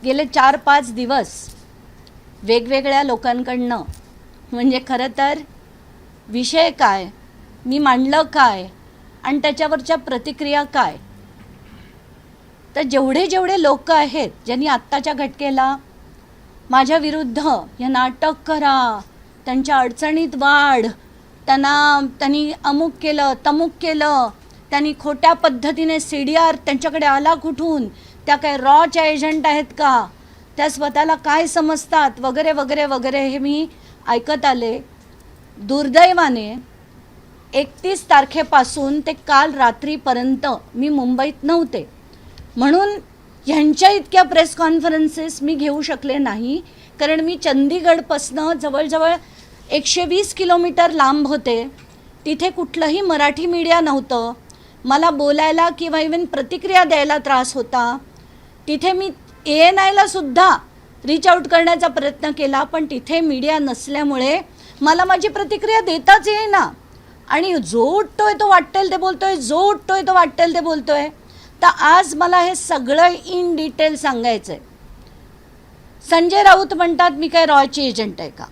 गेले 4-5 दिवस वेगवेगळ्या लोकांकडनं, म्हणजे खरं तर विषय काय, मी मांडलं काय आणि त्याच्यावरच्या प्रतिक्रिया काय, तर जेवढे लोक आहेत ज्यांनी आत्ताच्या घटकेला माझ्या विरुद्ध हे नाटक करा, त्यांच्या अडचणीत वाढ, त्यांनी अमुक केलं तमुक केलं, त्यांनी खोट्या पद्धतीने CDR त्यांच्याकडे आला कुठून, त्या काय रॉच्या एजंट आहेत का, त्या स्वतःला काय समजतात वगैरे वगैरे वगैरे, हे मी ऐकत आले. दुर्दैवाने 31 तारखेपासून ते काल रात्रीपर्यंत मी मुंबईत नव्हते, म्हणून ह्यांच्या इतक्या प्रेस कॉन्फरन्सेस मी घेऊ शकले नाही, कारण मी चंदीगडपासनं जवळजवळ 120 किलोमीटर लांब होते. तिथे कुठलंही मराठी मीडिया नव्हतं, मला बोलायला किंवा इव्हन प्रतिक्रिया द्यायला त्रास होता. तिथे मी ANIला सुद्धा रीच आऊट करण्याचा प्रयत्न केला, पण तिथे मीडिया नसल्यामुळे मला माझी प्रतिक्रिया देताच येईना. आणि जो उठतोय तो वाटेल ते बोलतोय, जो उठतोय तो वाटेल ते बोलतोय. तर आज मला हे सगळं इन डिटेल सांगायचं आहे. संजय राऊत म्हणतात मी काय रॉयची एजंट आहे का.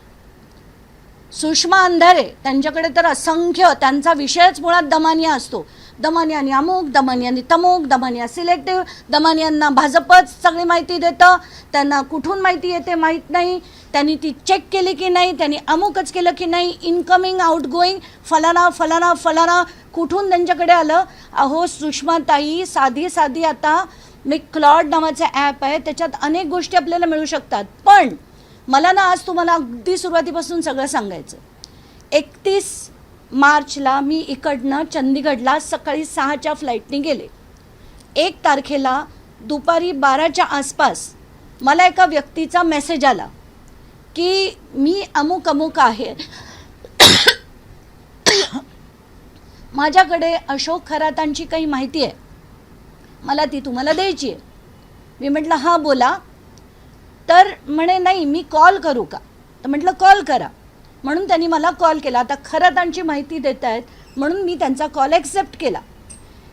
सुषमा अंधारे त्यांच्याकडे तर असंख्य, त्यांचा विषयच मुळात दमानिया असतो. दमानियानी अमुक, दमानियानी तमुक, दमानिया सिलेक्टिव्ह, दमानियांना भाजपच सगळी माहिती देतं, त्यांना कुठून माहिती येते माहीत नाही, त्यांनी ती चेक केली की नाही, त्यांनी अमुकच केलं की नाही, इनकमिंग आउटगोईंग फलाना फलाना फलाना कुठून त्यांच्याकडे आलं. अहो सुषमाताई, साधी आता मी क्लॉड नावाचं ॲप आहे, त्याच्यात अनेक गोष्टी आपल्याला मिळू शकतात. पण मला ना आज तुम्हाला अगदी सुरुवातीपासून सगळं सांगायचं. 31 मार्चला मी इकडनं चंदीगडला सकाळी 6च्या फ्लाईटने गेले. 1 तारखेला दुपारी 12च्या आसपास मला एका व्यक्तीचा मेसेज आला की मी अमुक आहे, माझ्याकडे अशोक खरातांची काही माहिती आहे, मला ती तुम्हाला द्यायची आहे. मी म्हटलं हां बोला. तर म्हणे नाही मी कॉल करू का. तर म्हटलं कॉल करा. म्हणून त्यांनी मला कॉल केला. आता खरातांची माहिती देत आहेत म्हणून मी त्यांचा कॉल ॲक्सेप्ट केला.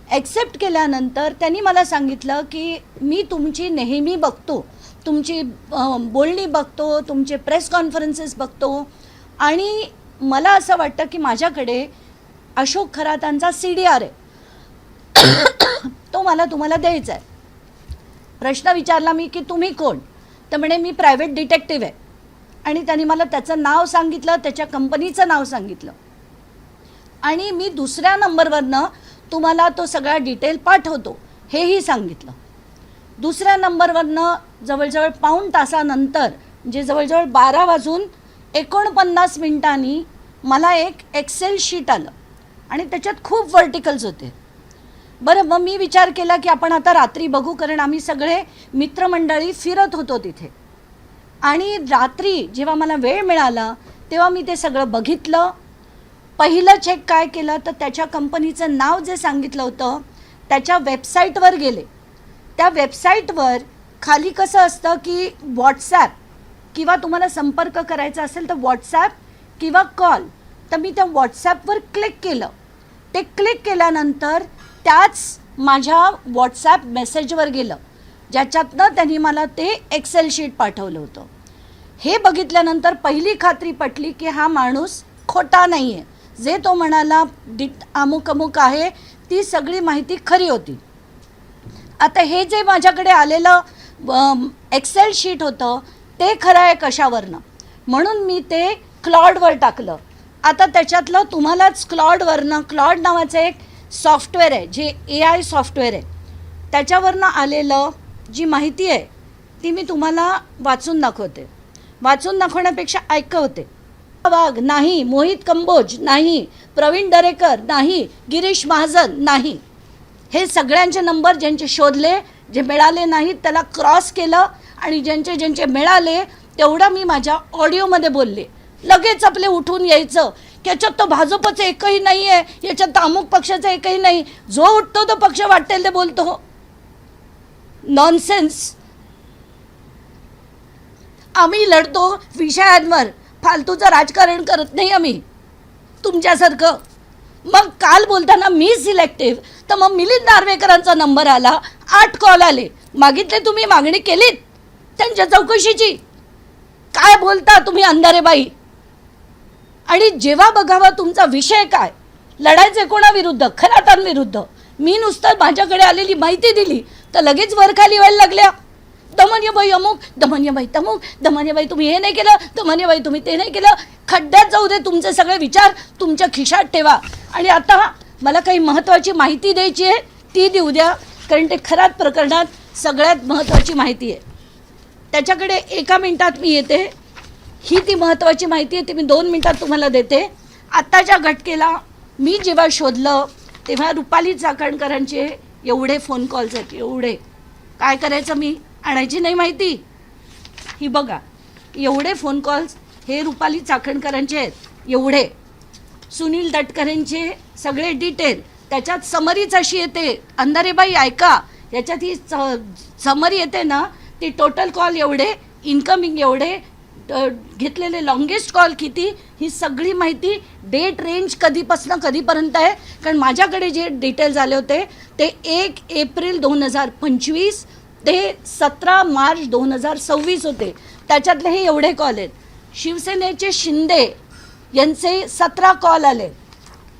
ॲक्सेप्ट केल्यानंतर त्यांनी मला सांगितलं की मी तुमची नेहमी बघतो, तुमची बोलणी बघतो, तुमचे प्रेस कॉन्फरन्सेस बघतो, आणि मला असं वाटतं की माझ्याकडे अशोक खरातांचा CDR आहे, तो मला तुम्हाला द्यायचा आहे. प्रश्न विचारला मी की तुम्ही कोण. तर म्हणे मी प्रायव्हेट डिटेक्टिव्ह आहे. आणि त्यांनी मला त्याचं नाव सांगितलं, त्याच्या कंपनीचं नाव सांगितलं, आणि मी दुसऱ्या नंबरवरनं तुम्हाला तो सगळा डिटेल पाठवतो हेही सांगितलं. दुसऱ्या नंबरवरनं जवळजवळ पाऊण तासानंतर, म्हणजे जवळजवळ 12:49 मला एक एक्सेल शीट आलं आणि त्याच्यात खूप वर्टिकल्स होते. बरं, मग मी विचार केला की आपण आता रात्री बघू, कारण आम्ही सगळे मित्रमंडळी फिरत होतो तिथे. आणि रात्री जेव्हा मला वेळ मिळाला तेव्हा मी ते सगळं बघितलं. पहिलं चेक काय केलं तर त्याच्या कंपनीचं नाव जे सांगितलं होतं त्याच्या वेबसाईटवर गेले. त्या वेबसाईटवर खाली कसं असतं की व्हॉट्सॲप किंवा तुम्हाला संपर्क करायचा असेल तर व्हॉट्सॲप किंवा कॉल. तर मी त्या व्हॉट्सॲपवर क्लिक केलं. ते क्लिक केल्यानंतर त्याच माझ्या व्हॉट्सॲप मेसेजवर गेलं ज्याच्यातनं त्यांनी मला ते एक्सेल शीट पाठवलं होतं. हे बघितल्यानंतर पहिली खात्री पटली की हा माणूस खोटा नाही आहे. जे तो म्हणाला अमुक आहे ती सगळी माहिती खरी होती. आता हे जे माझ्याकडे आलेलं एक्सेल शीट होतं ते खरं आहे कशावरनं, म्हणून मी ते क्लॉडवर टाकलं. आता त्याच्यातलं तुम्हालाच क्लॉडवरनं, क्लॉड नावाचं एक सॉफ्टवेअर आहे जे AI सॉफ्टवेअर आहे, त्याच्यावरनं आलेलं जी माहिती आहे ती मी तुम्हाला वाचून दाखवते. वाचून दाखवण्यापेक्षा ऐकवते. वाघ नाही, मोहित कंबोज नाही, प्रवीण दरेकर नाही, गिरीश महाजन नाही, हे सगळ्यांचे नंबर ज्यांचे शोधले, जे मिळाले नाहीत त्याला क्रॉस केलं, आणि ज्यांचे मिळाले तेवढं मी माझ्या ऑडिओमध्ये बोलले. लगेच आपले उठून यायचं की याच्यात तो भाजपचं एकही नाही आहे, याच्यात तर अमुक पक्षाचं एकही नाही, जो उठतो तो पक्ष वाटेल ते बोलतो. नॉनसेन्स. आम्ही लढतो विषयांवर, फालतूचं राजकारण करत नाही आम्ही तुमच्यासारखं. मग काल बोलताना मी सिलेक्टिव्ह, तर मग मिलिंद नार्वेकरांचा नंबर आला, 8 कॉल आले, मागितले तुम्ही, मागणी केलीत, त्यांच्या चौकशीची. काय बोलता तुम्ही अंधारेबाई? आणि जेव्हा बघावा तुमचा विषय काय, लढायचे कोणाविरुद्ध? खरातांविरुद्ध. मी नुसतं माझ्याकडे आलेली माहिती दिली तर लगेच वरखाली व्हायला लागल्या. दमनबाई अमुक, दमनबाई तमुक, दमनबाई तुम्ही हे नाही केलं, दमनबाई तुम्ही ते नाही केलं. खड्ड्यात जाऊ दे तुमचे सगळे विचार, तुमच्या खिशात ठेवा. आणि आता मला काही महत्त्वाची माहिती द्यायची आहे ती देऊ द्या, कारण ते खरात प्रकरणात सगळ्यात महत्त्वाची माहिती आहे. त्याच्याकडे 1 मिनिटात मी येते. ही ती महत्त्वाची माहिती आहे, ती मी 2 मिनिटात तुम्हाला देते. आत्ताच्या घटकेला मी जेव्हा शोधलं तेव्हा रुपाली चाकणकरांचे एवढे फोन कॉल्स आहेत, एवढे. काय करायचं, मी आणायची नाही माहिती? ही बघा, एवढे फोन कॉल्स हे रुपाली चाकणकरांचे आहेत, एवढे. सुनील तटकरेंचे सगळे डिटेल त्याच्यात समरीच अशी येते. अंधारेबाई ऐका, याच्यात ही समरी येते ना, ती टोटल कॉल एवढे, इन्कमिंग एवढे, घेतलेले लॉंगेस्ट कॉल किती, ही सगळी माहिती डेट रेंज कधीपासून कधीपर्यंत आहे. कारण माझ्याकडे जे डिटेल्स आले होते ते 1 एप्रिल 2025 ते 17 मार्च 2026 होते. त्याच्यातले हे एवढे कॉल आहेत. शिवसेनेचे शिंदे यांचे 17 कॉल आले.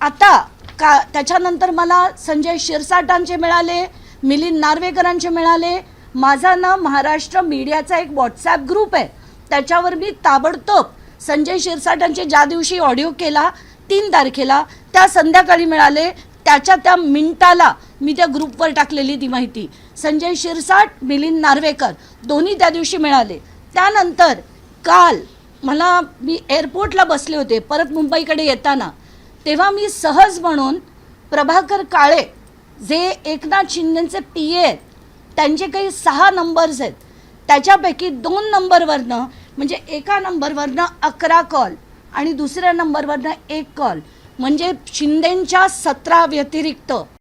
आता का त्याच्यानंतर मला संजय शिरसाटांचे मिळाले, मिलिंद नार्वेकरांचे मिळाले. माझा ना महाराष्ट्र मीडियाचा एक व्हॉट्सॲप ग्रुप आहे, त्याच्यावर मी ताबडतोब संजय शिरसाटांचे ज्या दिवशी ऑडिओ केला 3 तारखेला त्या संध्याकाळी मिळाले. त्या मिनिटाला मी त्या ग्रुपवर टाकलेली ती माहिती. संजय शिरसाट, मिलिंद नार्वेकर दोन्ही त्या दिवशी मिळाले. त्यानंतर काल मी एअरपोर्टला बसले होते परत मुंबईकडे येताना, तेव्हा मी सहज म्हणून प्रभाकर काळे जे एकनाथ शिंदेचे पी ए आहेत, त्यांचे काही 6 नंबर्स आहेत, त्याच्यापैकी 2 नंबरवरनं, म्हणजे एका नंबरवरनं 11 कॉल आणि दुसऱ्या नंबरवरनं 1 कॉल, म्हणजे शिंदेंच्या 17 व्यतिरिक्त